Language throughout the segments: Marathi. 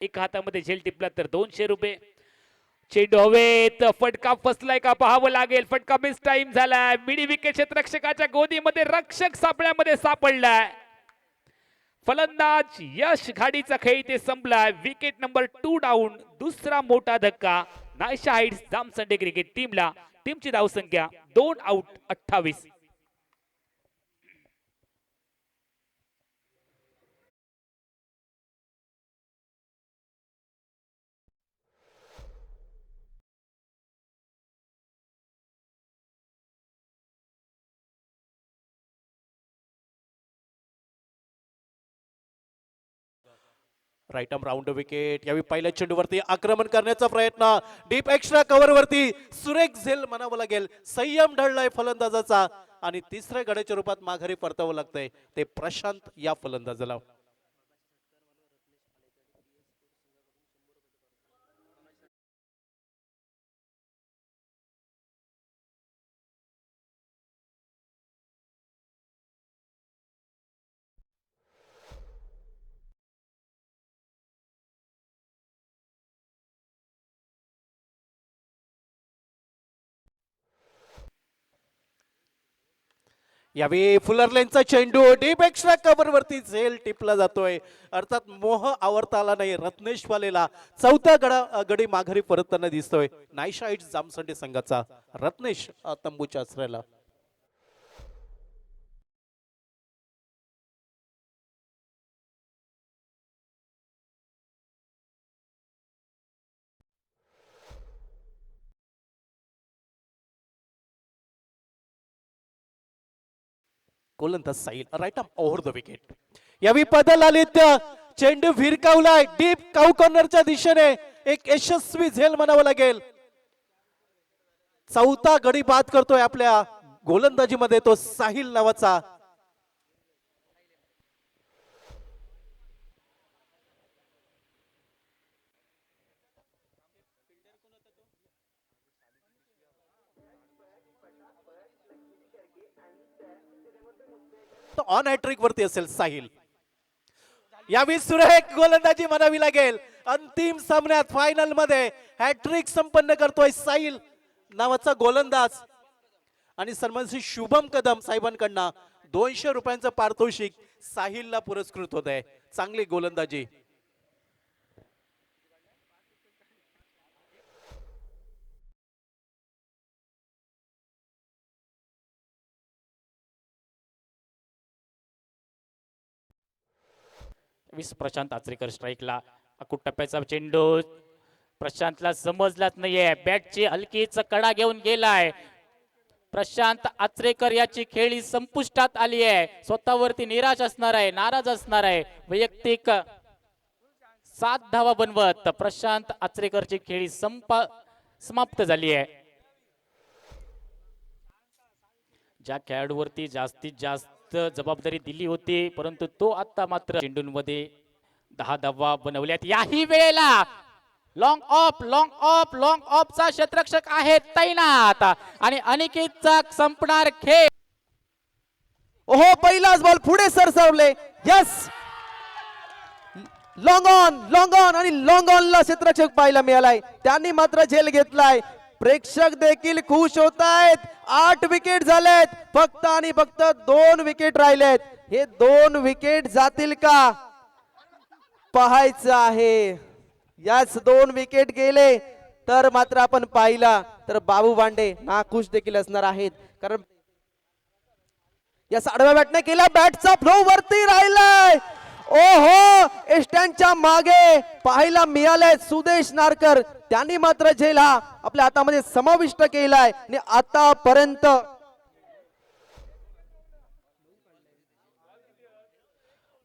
एक हातामध्ये झेल टिपला तर 200 रुपये. चेंडू हवेत, फटका फसलाय का पाहावं लागेल. फटका मिस टाइम झालाय. मिडी विकेट क्षेत्ररक्षकाच्या गोदीमध्ये रक्षक सापळ्यामध्ये सापडलाय. फलंदाज यश घाडीचा खेळ ते संपलाय. Wicket number 2 down. दुसरा मोठा धक्का नायशा हाईट्स जामसंडे क्रिकेट टीमला. टीमची धावसंख्या 2 out 28. Right arm round wicket. यावेळी पहिल्या चेंडूवरती आक्रमण करण्याचा प्रयत्न. डीप एक्स्ट्रा कव्हर वरती सुरेख झेल म्हणावं लागेल. संयम ढळलाय फलंदाजाचा आणि तिसऱ्या गड्याच्या रूपात माघारी परतावं लागतंय ते प्रशांत या फलंदाजाला. यावेळी फुलरलेनचा चेंडू डीप एक्स्ट्रा कव्हर वरती झेल टिपला जातोय. अर्थात मोह आवरता आला नाही रत्नेश वालेला. चौथा गडी माघारी परतताना दिसतोय नायशा हाईट्स जामसंडे संघाचा रत्नेश तंबूच्या आश्रयाला. गोलंदाज Sail right arm over the wicket. यावेळी पदल आदित्य चेंडू भिरकावलाय डीप काऊ कॉर्नरच्या दिशेने. एक यशस्वी झेल म्हणावं लागेल. चौथा गडी बाद करतोय आपल्या गोलंदाजीमध्ये तो साहिल नावाचा. ऑन हॅट्रिक वरती असेल साहिल. यावेळी सुरेख गोलंदाजी म्हणावी लागेल. अंतिम सामन्यात फायनल मध्ये हॅट्रिक संपन्न करतोय साहिल नावाचा गोलंदाज. आणि सन्मान श्री शुभम कदम साहेबांकडनं 200 रुपयांचं पारितोषिक साहिलला पुरस्कृत होत आहे. चांगली गोलंदाजी. प्रशांत आचरेकर स्ट्राईकला. अकुट टप्प्याचा चेंडू प्रशांतला समजलाच नाहीये. बॅटची हलकीच कडा घेऊन गेलाय. प्रशांत आचरेकर याची खेळी संपुष्टात आली आहे. स्वतःवरती निराश असणार आहे, नाराज असणार आहे. वैयक्तिक 7 धावा बनवत प्रशांत आचरेकरची खेळी समाप्त झाली आहे. ज्या खेळाडूवरती जास्तीत जास्त जबाबदारी दिली होती परंतु तो आता मात्र चेंडूंमध्ये 10 धावा बनवल्यात. याही वेळेला लॉंग ऑफचा क्षेत्ररक्षक आहे तैनात आणि अनिकेतचा संपणार खेळ. ओहो पहिलाच बॉल पुढे सरसावले. यस लॉंग ऑन आणि लॉंग ऑनला क्षेत्ररक्षक पाहायला मिळालाय. त्यांनी मात्र झेल घेतलाय. प्रेक्षक देखील खुश होत आहेत. 8 विकेट झालेत. फक्त आणि फक्त 2 विकेट राहिलेत. हे 2 विकेट जातील का पाहायचं आहे. याच 2 विकेट गेले तर मात्र आपण पाहिला तर बाबू भांडे नाखुश देखील असणार आहेत. कारण या आडव्या बॅटने केला. बॅटचा फ्लो वरती राहिलाय. ओहो स्टँडच्या मागे पाहायला मिळालंय सुदेश नारकर. त्यांनी मात्र झेल हा आपल्या हातामध्ये समाविष्ट केलाय आणि आतापर्यंत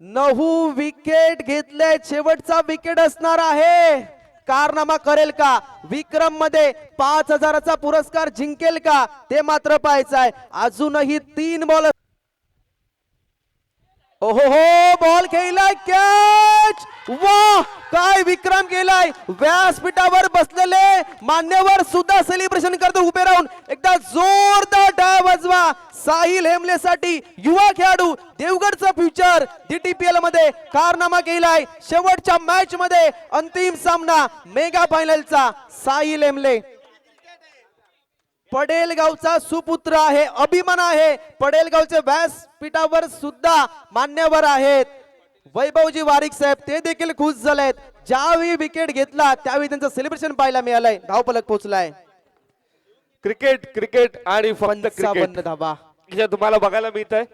9 विकेट घेतले. शेवटचा विकेट असणार आहे. कारनामा करेल का? विक्रम मध्ये 5000चा पुरस्कार जिंकेल का? ते मात्र पाहायचं आहे. अजूनही 3 बॉल ओहो हो, बॉल खेळलाय, कॅच. वा, काय विक्रम केलाय. व्यासपीठावर बसलेले मान्यवर सुद्धा सेलिब्रेशन करतो उभे राहून. एकदा जोरदार टाळ्या वाजवा साहिल हेमलेसाठी. युवा खेळाडू, देवगडचा फ्युचर, DTPL मध्ये कारनामा केलाय. शेवटच्या मॅच मध्ये अंतिम सामना मेगा फायनलचा साहिल हेमले पडेल गावचा सुपुत्र आहे, अभिमान आहे. पडेल गावचे व्यासपीठावर सुद्धा मान्यवर आहेत. वैभवजी वारिक साहेब ते देखील खुश झालेत. ज्यावेळी विकेट घेतला त्यावेळी त्यांचं सेलिब्रेशन पाहायला मिळालंय. धावफलक पोहोचलाय. क्रिकेट क्रिकेट आणि फक्त 55 क्रिकेट धावा. इथे तुम्हाला बघायला मिळत आहे.